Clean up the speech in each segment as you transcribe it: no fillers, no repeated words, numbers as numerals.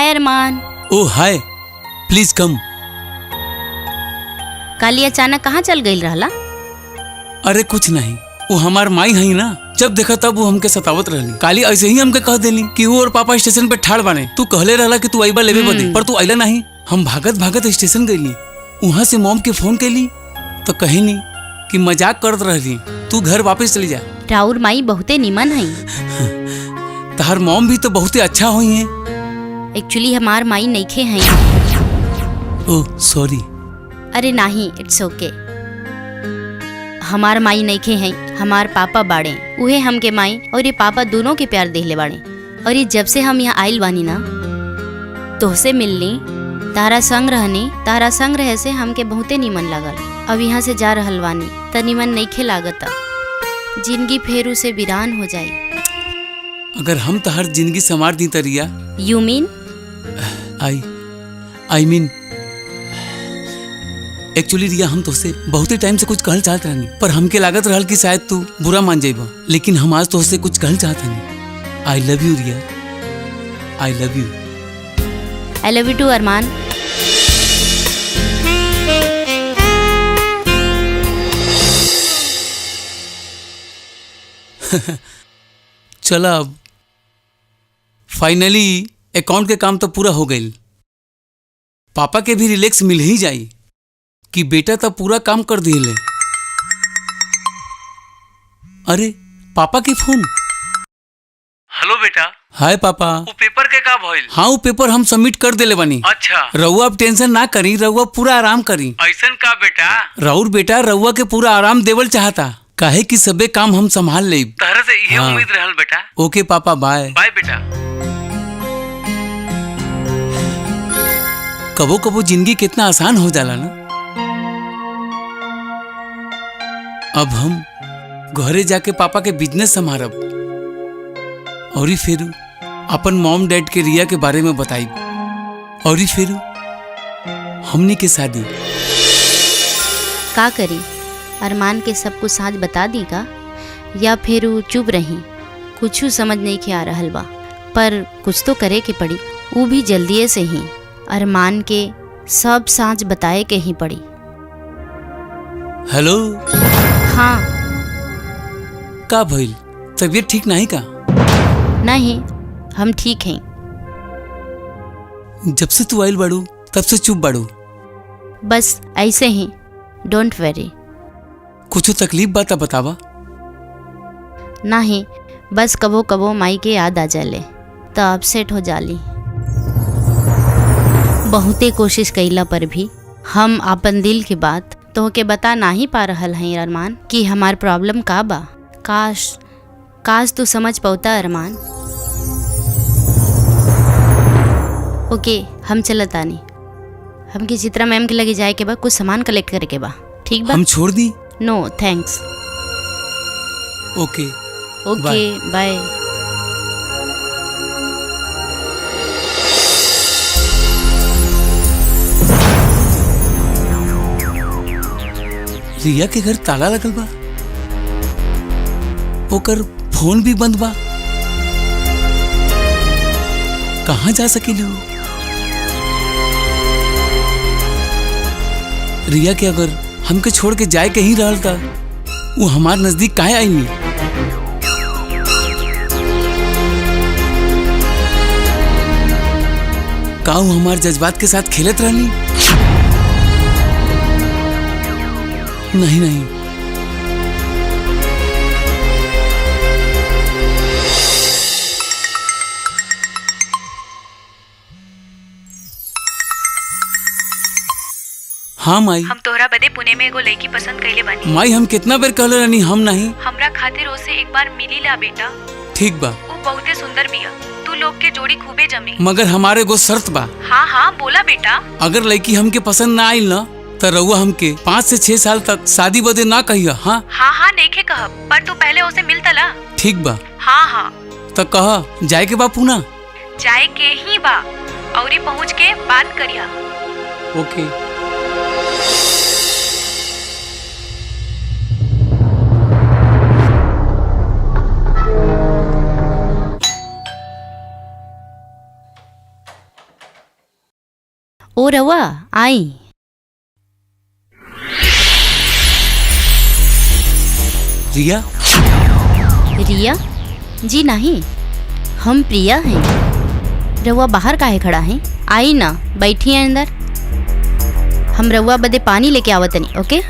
हाय अरमान। ओह हाय, please come. काली अचानक कहाँ चल गई रहला? अरे कुछ नहीं, वो हमार माई है ना, जब देखा तब वो हमके सतावत रहली। काली ऐसे ही हमके कह देली कि वो और पापा स्टेशन पे ठाड़ बाने। तू कहले रहला कि तू आइबा लेवे बदे, पर तू आइला नहीं। हम भागत भागत स्टेशन गईली, वहाँ से मॉम के फोन कैली तो कहिनी कि मजाक करत रहली, तू घर वापस चली जा। राउर माई बहुते निमन है। तहार मॉम भी तो बहुते अच्छा हुई है। एक्चुअली हमार माई नईखे हैं। Oh sorry. अरे नहीं, इट्स ओके। हमार माई नईखे हैं, हमार पापा बाड़े। उहे हमके माई और ये पापा दोनों के प्यार देहले बाड़े। और ये जब से हम यहाँ आइल बानी ना, तोहसे मिलनी, तारा संग रहनी, तारा संग रहे से हमके बहुते निमन लागल। अब यहाँ से जा रहल बानी त निमन नईखे लागता। जिंदगी फेरू से वीरान हो जाई। अगर हम तहार जिंदगी संवार दी त रिया। You mean? I mean actually रिया, हम तोसे बहुत ही टाइम से कुछ कहल चाहत रहनी, पर हमके लागत रहल कि शायद तू बुरा मान जाइबा। लेकिन हम आज तोसे कुछ कहल चाहत हनी। I love you Riya, I love you. I love you too Arman. चला, अब फाइनली अकाउंट के काम तो पूरा हो गई। पापा के भी रिलैक्स मिल ही जाई कि बेटा तब पूरा काम कर दिए। अरे पापा के फोन। हेलो बेटा। हाय पापा। वो पेपर के का भइल? हाँ, वो पेपर हम सबमिट कर देले बानी। अच्छा। रउआ अब टेंशन ना करी, रउआ पूरा आराम करी। ऐसन का बेटा? राउर बेटा रउआ के पूरा आराम देवल चाहता, काहे कि सबे काम हम संभाल लेब। तहरा से यही उम्मीद रहल बेटा। ओके पापा, बाय बाय बेटा। कबो कबो जिंदगी कितना आसान हो जाला ना। अब हम घरे जाके पापा के बिजनेस संभारब और फिर अपन मॉम डैड के रिया के बारे में बताइब और फिर हमनी के शादी। का करी? अरमान के सब कुछ साँच बता दी का, या फिर चुप रही? कुछ समझ नहीं के आ रहल बा, पर कुछ तो करे के पड़ी। वो भी जल्दिए से ही अरमान के सब साँच बताए के ही पड़ी। हेलो। हाँ। का भइल? तबीयत ठीक नहीं का? नहीं, हम ठीक हैं। जब से तू आइल बाड़ू तब से चुप बाड़ू। बस ऐसे ही, डोंट वेरी। कुछ तकलीफ बात बतावा। नहीं, बस कबो कबो माई के याद आ जाले तो अपसेट हो जाली। बहुते कोशिश कईला पर भी हम अपन दिल की बात तोहके बता नहीं पा रहल हैं अरमान कि हमार प्रॉब्लम का बा। काश तू समझ पाता अरमान। ओके, हम चलत आनी। हमके चित्रा मैम के लगे जाए के बा, कुछ सामान कलेक्ट करे के बा। ठीक बा? हम छोड़ दी? नो थैंक्स। Okay okay by. रिया के घर ताला लगल बा, ओकर फोन भी बंद बा। कहाँ जा सकेली वो? रिया के अगर हमके छोड़ के जाए के ही रहल था, वो हमार नजदीक काहे आई नहीं? का वो हमार जज्बात के साथ खेलत रहनी? नहीं नहीं, हाँ माई। हम तोहरा बदे पुणे में एगो लड़की पसंद कइले बानी। माई, हम कितना बेर कहले रहनी हम नहीं। हमरा खातिर ओसे एक बार मिली ला बेटा। ठीक बा। वो बहुते सुंदर बिया, तू लोग के जोड़ी खूबे जमी। मगर हमारे एगो शर्त बा। हाँ हाँ बोला बेटा। अगर लड़की हमके पसंद ना आइल ना तो रउआ हमके 5 से 6 साल तक शादी बदे ना कहिया। हाँ हाँ हाँ नइखे कहब, पर तू पहले ओसे मिलता ला। ठीक बा। हाँ हाँ तो कह जाए के बा पुणे? जाए के ही बा, औरी पहुँच के बात करिया। ओके। ओ रवा आई। रिया? रिया जी नहीं, हम प्रिया हैं। रवा बाहर काहे खड़ा है? आई ना, बैठी है अंदर। हम रवा बदे पानी लेके आवतनी। ओके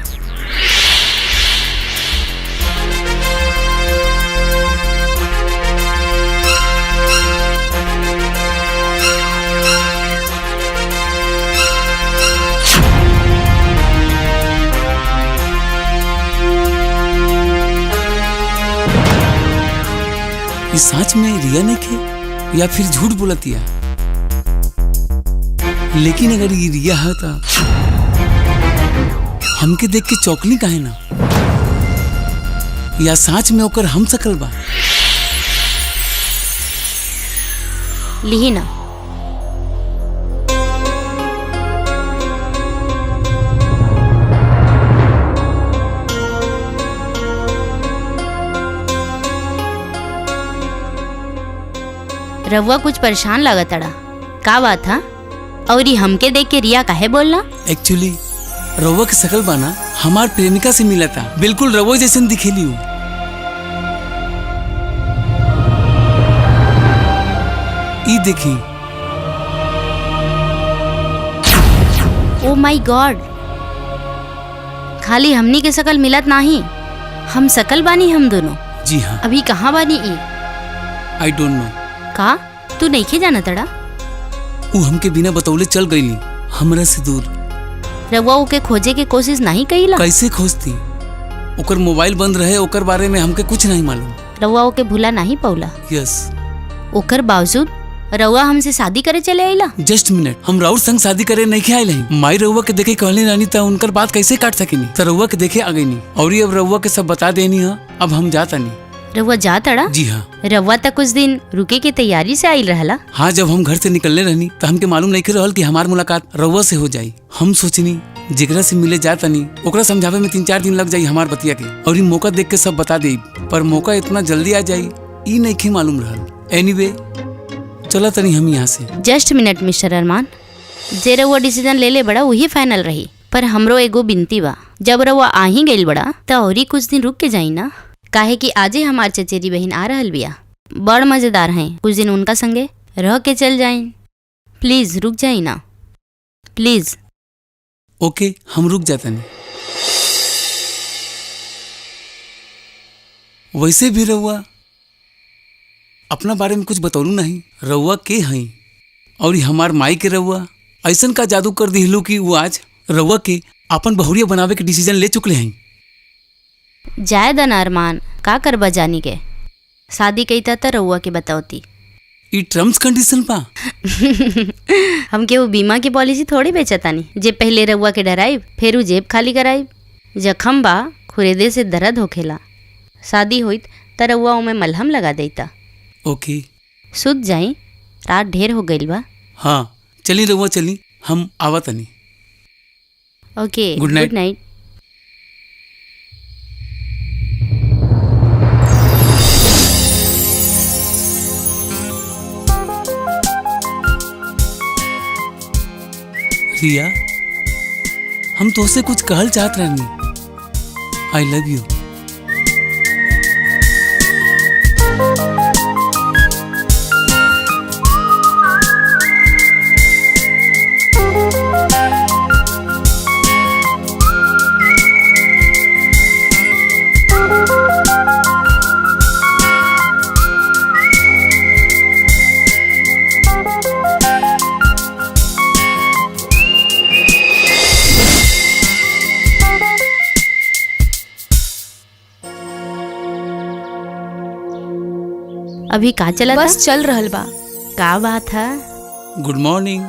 ये सच में रिया ने के या फिर झूठ बोलतिया? लेकिन अगर ये रिया है तो हमके देख के चौकली काहे ना? या सच में ओकर हम सकल बा? लिही ना। रवा कुछ परेशान लागत अड़ा, का बात था? और ये हमके देख के रिया काहे बोलना? एक्चुअली रवा के सकल बाना हमार प्रेमिका से मिला था, बिल्कुल रवा जैसे दिखेली हूँ। ई देखी। ओ माय गॉड, खाली हमनी के शकल मिलत नहीं, हम शकल बानी हम दोनों। जी हाँ। अभी कहाँ बानी ई? I don't know. का तू नहीं जाना तड़ा? वो हमके बिना बतौले चल गईली हमरा से दूर। रवा ओके खोजे के कोशिश नहीं कईला? कैसे खोजती? ओकर मोबाइल बंद रहे, ओकर बारे में हमके कुछ नहीं मालूम। रवा ओके भूला नहीं पौला? यस। ओकर बावजूद रवा हमसे शादी करे चले आईला? जस्ट मिनट, हम राउर संग शादी करे नहीं आए नहीं। माई रउआ के देखे कहले रानी था, उनकर बात कैसे काट सकेनी? तो रउआ के देखे आ गई नहीं और ये अब रउआ के सब बता देनी है। अब हम जाता नहीं। रवा जा तड़ा? जी हाँ। रवा तक कुछ दिन रुके की तैयारी से आइल रहला? हाँ, जब हम घर से निकलने रहनी तो हमके मालूम नहीं रहल कि हमार मुलाकात रउआ से हो जाई। हम सोचनी जेकरा से मिले जाता नहीं ओकरा समझावे में 3-4 दिन लग जाई हमार बतिया के, और ये मौका देख के सब बता दे, पर मौका इतना जल्दी आ जाई ई नहीं मालूम रहल। एनीवे चला तनी हम यहाँ से। जस्ट मिनट मिस्टर अरमान, जे रवा डिसीजन ले ले बड़ा वही फाइनल रही, पर हमरो एगो बिनती बा, जब रवा आ ही गइल बड़ा तो और ही कुछ दिन रुक के जाई ना, काहे कि आजे हमार चचेरी बहन आ रहल बिया, बड़ मजेदार हैं, कुछ दिन उनका संगे रह के चल जाए। प्लीज रुक जाई ना, प्लीज। ओके, हम रुक जाता नहीं। वैसे भी रउआ अपना बारे में कुछ बतौलू नहीं, रउआ के हई और हमार माई के रउआ ऐसन का जादू कर दिलू कि वो आज रउआ के अपन बहुरिया बनावे के डिसीजन ले चुकले हैं। जायद ना अरमान, का करबा जानी के शादी कईता त रउआ के बतावती। ई टर्म्स कंडीशन पा हमके वो बीमा की पॉलिसी थोड़ी बेचतानी, जे पहले रउआ के डराइब फिर जेब खाली कराइब। जखम बा खुरेदे से दर्द होखेला, शादी होइत त रउआ ओमे मलहम लगा देता। ओके, सुत जाई, रात ढेर हो गइल बा। हाँ चली रउआ, चली, हम आवत नहीं। Okay, good night. Good night. Riya, हम तुझसे कुछ कहल चाहत रहनी। I love you. अभी का चला बस था? चल रहल बा। का बात है? Good morning.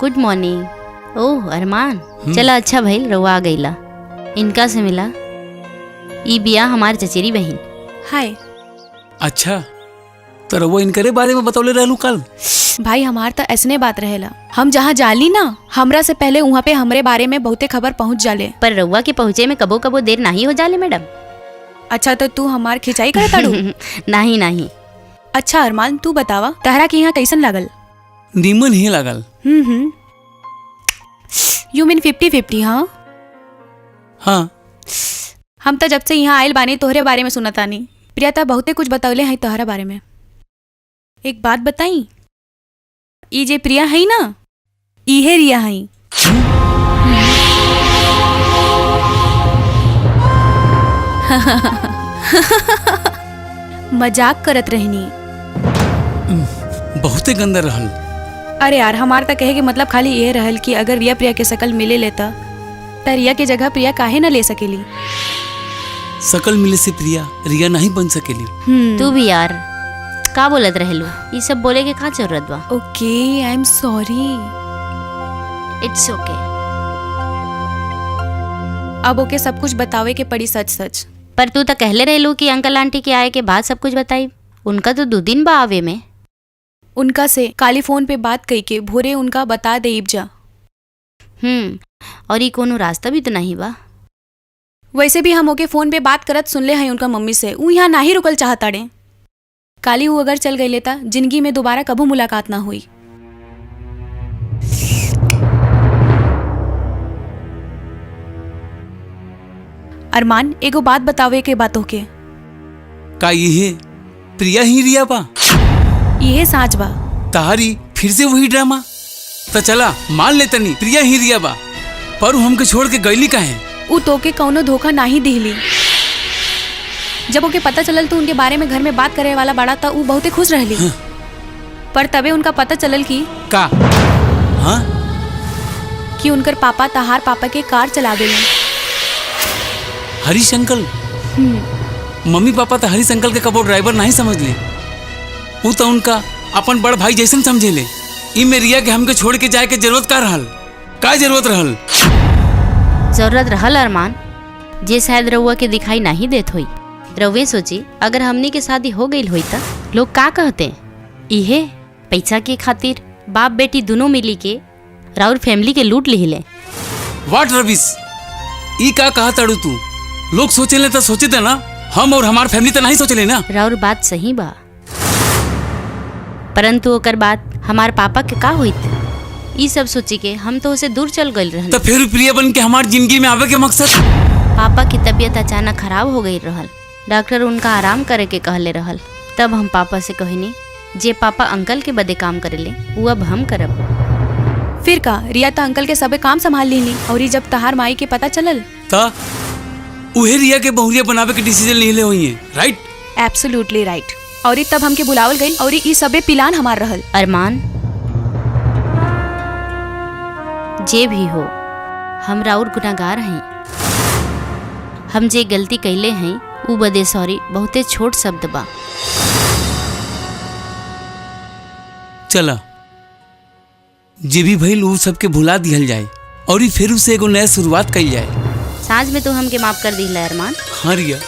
Good morning. ओह अरमान, चला अच्छा भइल रउआ आ गइला। इनका से मिला, ई बिया हमार चचेरी बहन। हाय अच्छा, तो रउआ इनकरे बारे में बतौले रहलू कल? भाई, हमार तो ऐसने बात रहेला, हम जहाँ जाली ना हमरा से पहले वहाँ पे हमरे बारे में बहुते खबर पहुँच जाले। पर रउआ के पहुँचे में कबो कबो देर नहीं हो जाले मैडम। अच्छा, तो तू हमार खिंचाई करे ताड़ू? नहीं नहीं। अच्छा अरमान, तू बतावा तहरा के यहाँ कैसन लागल? नीमन ही लागल। यू मीन 50-50? हाँ, हाँ। हम तो जब से यहाँ आयल बानी तोहरे बारे में सुनत आनी। प्रिया तो बहुते कुछ बतौले हैं तोहरा बारे में। एक बात बताई, ई जे प्रिया है ना, इहे रिया है। मजाक करत रहनी। बहुते गंदा रहल। अरे यार, हमार तो कहे के मतलब खाली ये रहल कि अगर रिया प्रिया के शकल मिले लेता त रिया के जगह प्रिया काहे न ले सकेली। शकल मिले से प्रिया रिया नहीं बन सकेली। तू भी यार का बोलत रहेलू, ये सब बोले के का जरूरत बा। ओके, आई एम सॉरी। इट्स ओके। अब ओके सब कुछ बतावे के पड़ी सच सच। पर तू तो कहले रहेलू कि अंकल आंटी के आए के बाद सब कुछ बताई। उनका तो 2 दिन बा आवे में। उनका से काली फोन पे बात कई के भोरे उनका बता देब जा। और ये कोनो रास्ता भी तो नहीं बा। वैसे भी हम ओके फोन पे बात करत सुनले हैं उनका मम्मी से। ऊ यहाँ ना ही रुकल चाहताड़े। काली वो अगर चल गई लेता जिंदगी में दोबारा कबू मुलाकात ना हुई। अरमान, एगो बात बतावे के बातों के। का ये प्रिया ही रिया बा? ये साँच बा। तारी फिर से वही ड्रामा। तो चला मान ले तनी प्रिया ही रिया बा, पर हमके छोड़ के गईली काहे? ऊ तोके कौनो धोखा ना ही दिहली। जब ओके पता चलल तू उनके बारे में घर में बात करे वाला बड़ा था, ऊ बहुते खुश रहली। पर तबे उनका पता चलल का? हाँ? कि उनकर पापा तहार पापा के कार चला देले। हरीश अंकल? मम्मी पापा तो हरीश अंकल के कबो ड्राइवर नहीं समझ ले। वो तो उनका अपन बड़ भाई जैसन समझे ले। ई में रिया के हमके छोड़ के जाए के जरूरत का रहल? का जरूरत रहल? जरूरत रहल अरमान, जे शायद रउआ के दिखाई नहीं देत होई। रउए सोची अगर हमनी के शादी हो गई होई त लोग का कहते? इहे पैसा के खातिर बाप बेटी दोनों मिली के राउर फैमिली के लूट लिहिले। व्हाट रविश, ई का कहा तड़ू तू? लोग सोचे ले तो सोचे थे ना, हम और हमार फैमिली तो नहीं सोचे ले ना। राउर बात सही बा, परंतु ओकर बात हमार पापा के का होइत? ई सब सोची के हम तो उसे दूर चल गए रहल। तो फिर प्रिया बन के हमार जिंदगी में आवे के मकसद? पापा की तबीयत अचानक खराब हो गई रहल। डॉक्टर उनका आराम करे के कहले रहल। तब हम पापा से कहनी जे पापा अंकल के बदे काम करेले वो अब हम करब। फिर का रिया तो अंकल के सबे काम संभाल ली। और ये जब तहार माई के पता चलल ता उहे रिया के बहुरिया बनावे के डिसीजन ले हुई है, राइट? Absolutely right. और तब हमके बुलावल गई और ई सबे प्लान हमार रहल। अरमान, जे भी हो हम राउर गुनाहगार हैं। हम जे गलती कैले हैं ऊ बदे सॉरी बहुते छोट शब्द बा। चला जे भी भइल ऊ सबके भुला दिहल जाए और फिर उसे एगो नया शुरुआत कइल जाए। साँझ में तो हमके माफ कर दिला अरमान। हाँ रिया।